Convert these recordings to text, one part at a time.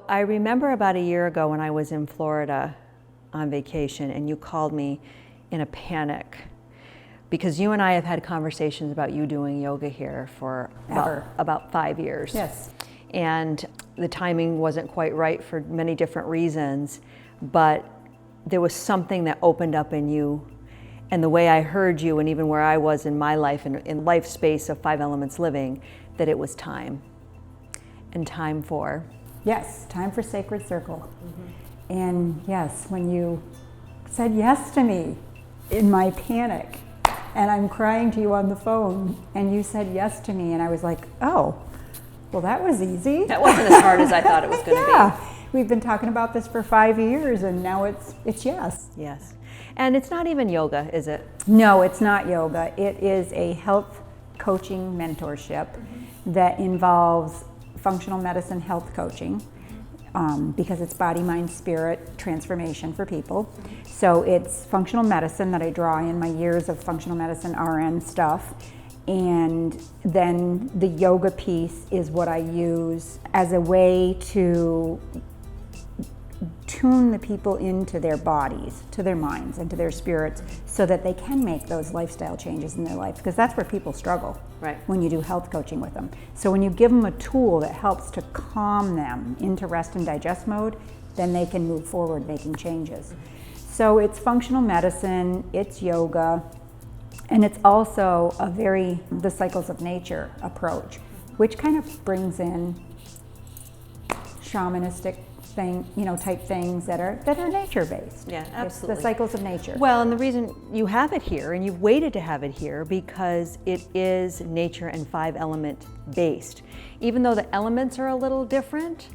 I remember about a year ago when I was in Florida on vacation and you called me in a panic because you and I have had conversations about you doing yoga here for about 5 years. Yes. And the timing wasn't quite right for many different reasons, but there was something that opened up in you. And the way I heard you, and even where I was in my life, in life space of 5 Elements living, that it was time. And time for? Yes, time for Sacred Circle. And yes, when you said yes to me in my panic, and I'm crying to you on the phone, and you said yes to me, and I was like, oh, well, that was easy. That wasn't as hard as I thought it was going to Yeah, we've been talking about this for 5 years, and now it's yes. Yes. And it's not even yoga, is it? No, it's not yoga. It is a health coaching mentorship that involves functional medicine health coaching, because it's body, mind, spirit transformation for people. So it's functional medicine that I draw in my years of functional medicine RN stuff. And then the yoga piece is what I use as a way to tune the people into their bodies, to their minds, and to their spirits, so that they can make those lifestyle changes in their life, because that's where people struggle. Right. When you do health coaching with them. So when you give them a tool that helps to calm them into rest and digest mode, then they can move forward making changes. So it's functional medicine, it's yoga, and it's also the cycles of nature approach, which kind of brings in shamanistic type things that are nature-based. Yeah, absolutely. It's the cycles of nature. Well, and the reason you have it here, and you've waited to have it here, because it is nature and 5 element based. Even though the elements are a little different,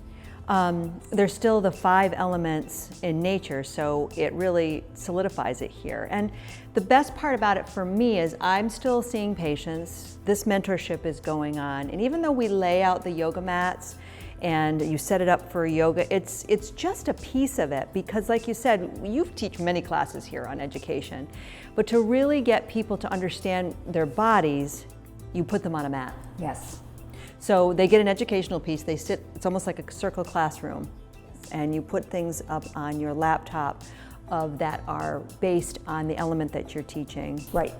there's still the 5 elements in nature, so it really solidifies it here. And the best part about it for me is I'm still seeing patients. This mentorship is going on, and even though we lay out the yoga mats and you set it up for yoga, it's just a piece of it, because like you said, you teach many classes here on education, but to really get people to understand their bodies, you put them on a mat. Yes. So they get an educational piece, they sit, it's almost like a circle classroom, and you put things up on your laptop that are based on the element that you're teaching. Right.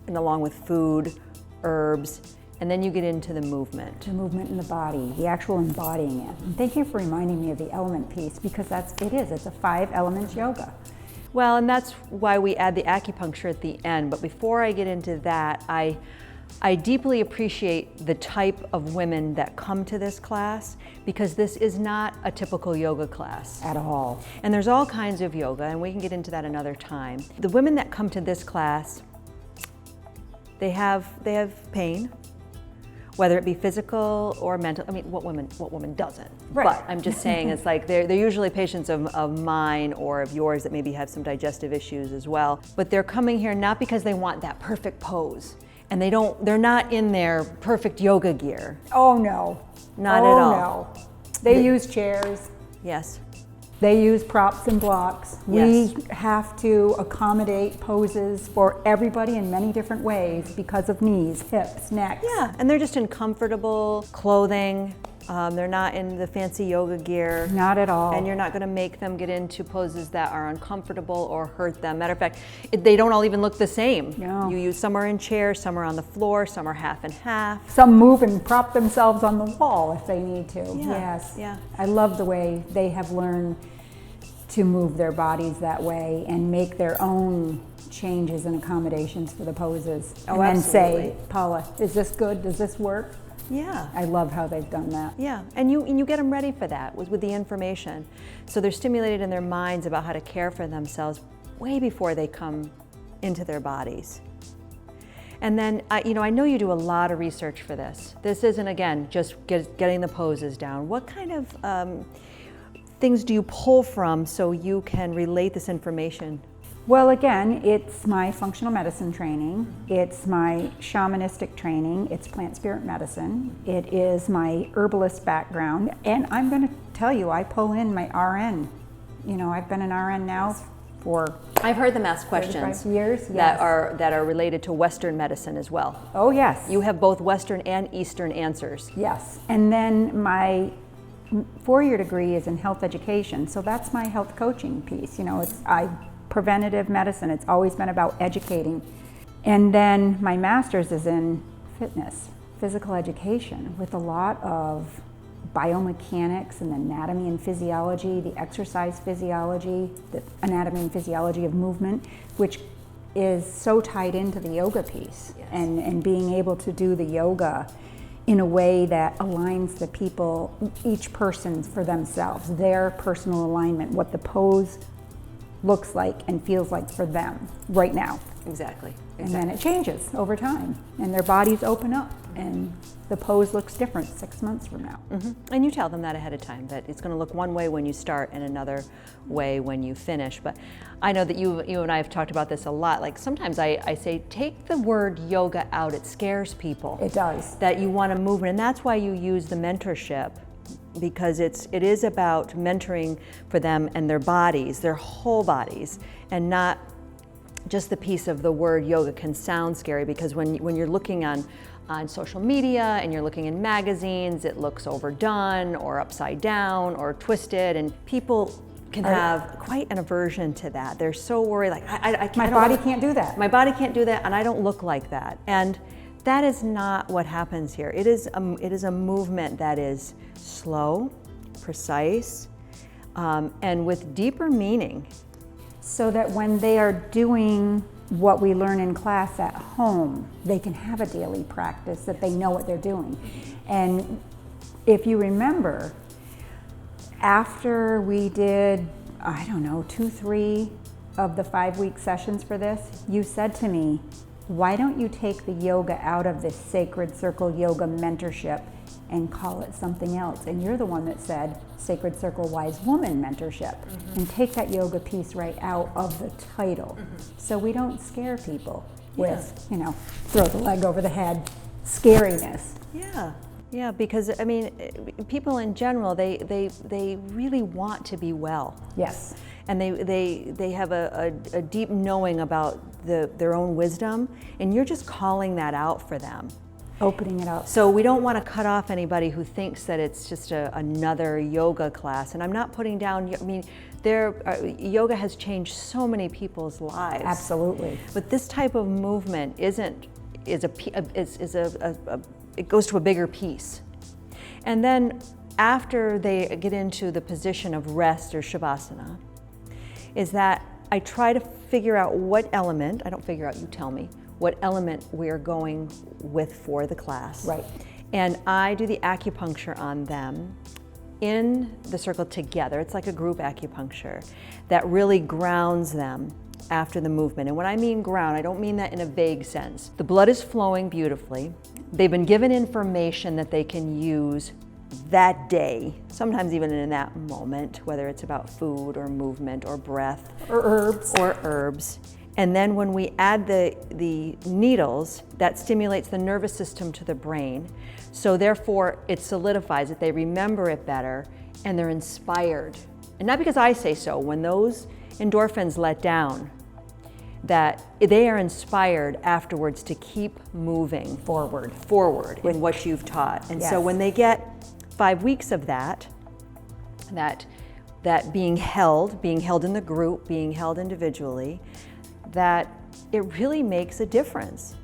And along with food, herbs, and then you get into the movement. The movement in the body, the actual embodying it. And thank you for reminding me of the element piece, because it's a 5 elements yoga. Well, and that's why we add the acupuncture at the end. But before I get into that, I deeply appreciate the type of women that come to this class, because this is not a typical yoga class. At all. And there's all kinds of yoga, and we can get into that another time. The women that come to this class, they have pain, whether it be physical or mental. I mean, what woman doesn't? Right. But I'm just saying, it's like they're usually patients of mine or of yours that maybe have some digestive issues as well. But they're coming here not because they want that perfect pose, and they're not in their perfect yoga gear. Oh no. Not at all. No. They use chairs. Yes. They use props and blocks. Yes. We have to accommodate poses for everybody in many different ways because of knees, hips, necks. Yeah, and they're just in comfortable clothing. They're not in the fancy yoga gear. Not at all. And you're not going to make them get into poses that are uncomfortable or hurt them. Matter of fact, they don't all even look the same. No. You use some are in chairs, some are on the floor, some are half and half. Some move and prop themselves on the wall if they need to. Yeah. Yes. Yeah. I love the way they have learned to move their bodies that way and make their own changes and accommodations for the poses. Oh, and absolutely. then say, Paula, is this good? Does this work? Yeah. I love how they've done that. Yeah, and you get them ready for that with the information. So they're stimulated in their minds about how to care for themselves way before they come into their bodies. And then, I know you do a lot of research for this. This isn't, again, just getting the poses down. What kind of things do you pull from so you can relate this information? Well, again, it's my functional medicine training, it's my shamanistic training, it's plant spirit medicine, it is my herbalist background, and I'm going to tell you, I pull in my RN. I've been an RN now for I've heard them ask questions 35 years. that Yes. are related to Western medicine as well. Oh yes. You have both Western and Eastern answers. Yes. And then my four-year degree is in health education, so that's my health coaching piece. You know, preventative medicine. It's always been about educating. And then my master's is in fitness, physical education, with a lot of biomechanics and anatomy and physiology, the exercise physiology, the anatomy and physiology of movement, which is so tied into the yoga piece. Yes. And being able to do the yoga in a way that aligns the people, each person for themselves, their personal alignment, what the pose looks like and feels like for them right now. Exactly. And then it changes over time, and their bodies open up, and the pose looks different 6 months from now. And you tell them that ahead of time, that it's going to look one way when you start and another way when you finish. But I know that you and I have talked about this a lot. Like sometimes I say, take the word yoga out. It scares people. It does. That you want a movement, and that's why you use the mentorship, because it is about mentoring for them and their bodies, their whole bodies, and not just the piece of the word yoga can sound scary, because when you're looking on social media and you're looking in magazines, it looks overdone or upside down or twisted, and people can have quite an aversion to that. They're so worried, like, My body can't do that. My body can't do that, and I don't look like that. And that is not what happens here. It is a movement that is slow, precise, and with deeper meaning. So that when they are doing what we learn in class at home, they can have a daily practice that they know what they're doing. And if you remember, after we did, I don't know, 2-3 of the 5-week sessions for this, you said to me, why don't you take the yoga out of this Sacred Circle Yoga Mentorship and call it something else? And you're the one that said Sacred Circle Wise Woman Mentorship, and take that yoga piece right out of the title. So we don't scare people with, you know, throw the leg over the head scariness. Yeah, because I mean, people in general, they really want to be well. Yes. And they have a deep knowing about their own wisdom, and you're just calling that out for them. Opening it up. So we don't want to cut off anybody who thinks that it's just another yoga class. And I'm not putting down, I mean, yoga has changed so many people's lives. Absolutely. But this type of movement it goes to a bigger piece. And then after they get into the position of rest or shavasana, is that I try to figure out what element, I don't figure out, you tell me, what element we're going with for the class. Right. And I do the acupuncture on them in the circle together. It's like a group acupuncture that really grounds them after the movement. And when I mean ground, I don't mean that in a vague sense. The blood is flowing beautifully. They've been given information that they can use that day, sometimes even in that moment, whether it's about food or movement or breath. Or herbs. And then when we add the needles, that stimulates the nervous system to the brain. So therefore, it solidifies it, they remember it better, and they're inspired. And not because I say so, when those endorphins let down, that they are inspired afterwards to keep moving forward in what you've taught. And so when they get 5 weeks of that being held in the group, being held individually, that it really makes a difference.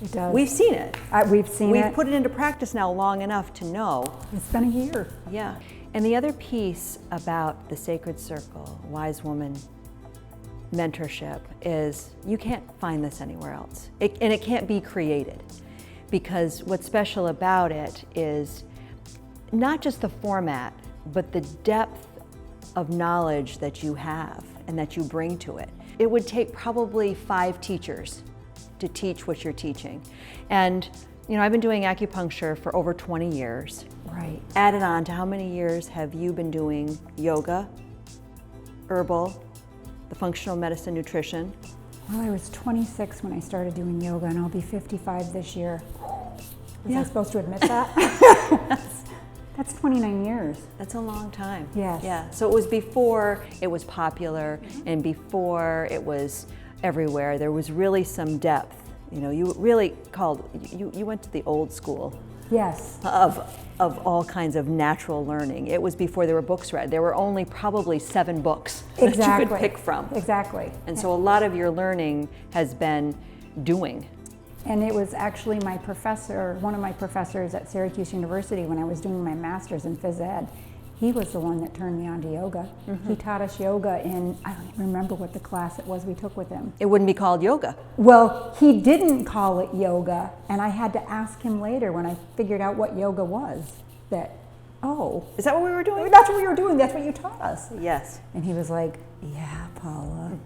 It does. We've seen it. We've put it into practice now long enough to know. It's been a year. Yeah. And the other piece about the Sacred Circle Wise Woman Mentorship is you can't find this anywhere else. And it can't be created, because what's special about it is not just the format, but the depth of knowledge that you have and that you bring to it. It would take probably 5 teachers to teach what you're teaching. And you know, I've been doing acupuncture for over 20 years. Right. Added on to how many years have you been doing yoga, herbal, the functional medicine, nutrition? Well, I was 26 when I started doing yoga, and I'll be 55 this year. Was I supposed to admit that? That's 29 years. That's a long time. Yes. Yeah. So it was before it was popular, and before it was everywhere. There was really some depth. You know, you really you went to the old school. Yes. of all kinds of natural learning. It was before there were books read. There were only probably 7 books that you could pick from. Exactly. And so a lot of your learning has been doing. And it was actually my professor, one of my professors at Syracuse University when I was doing my master's in phys ed. He was the one that turned me on to yoga. He taught us yoga in, I don't even remember what the class it was we took with him. It wouldn't be called yoga. Well, he didn't call it yoga, and I had to ask him later when I figured out what yoga was, that, oh. Is that what we were doing? That's what we were doing, that's what you taught us. Yes. And he was like, yeah, Paula.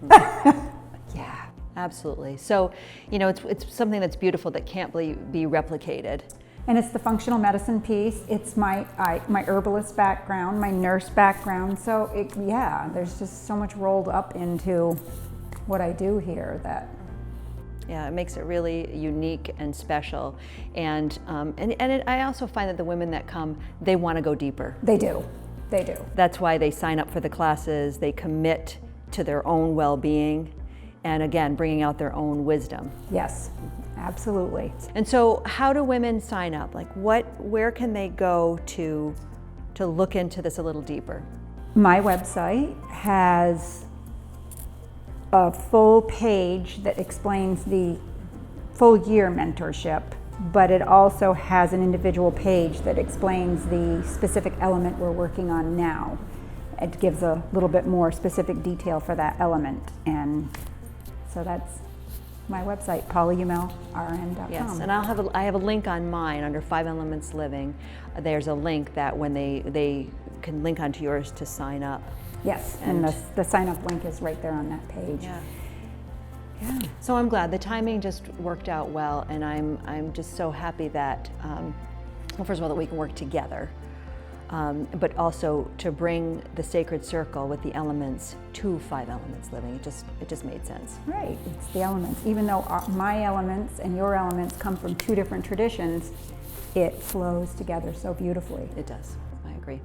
Yeah. Absolutely. So, you know, it's something that's beautiful that can't be replicated. And it's the functional medicine piece. It's my herbalist background, my nurse background. So yeah, there's just so much rolled up into what I do here that. Yeah, it makes it really unique and special. And I also find that the women that come, they want to go deeper. They do. They do. That's why they sign up for the classes. They commit to their own well-being, and again, bringing out their own wisdom. Yes. Absolutely. And so how do women sign up? Like where can they go to look into this a little deeper? My website has a full page that explains the full year mentorship, but it also has an individual page that explains the specific element we're working on now. It gives a little bit more specific detail for that element, and so that's my website, paulahumelrn.com. Yes, and I have a link on mine under 5 Elements Living. There's a link that when they can link onto yours to sign up. Yes, and the sign up link is right there on that page. Yeah. Yeah. So I'm glad the timing just worked out well, and I'm just so happy that well, first of all, that we can work together. But also to bring the sacred circle with the elements to 5 Elements Living. It just made sense. Right, it's the elements. Even though my elements and your elements come from 2 different traditions, it flows together so beautifully. It does, I agree.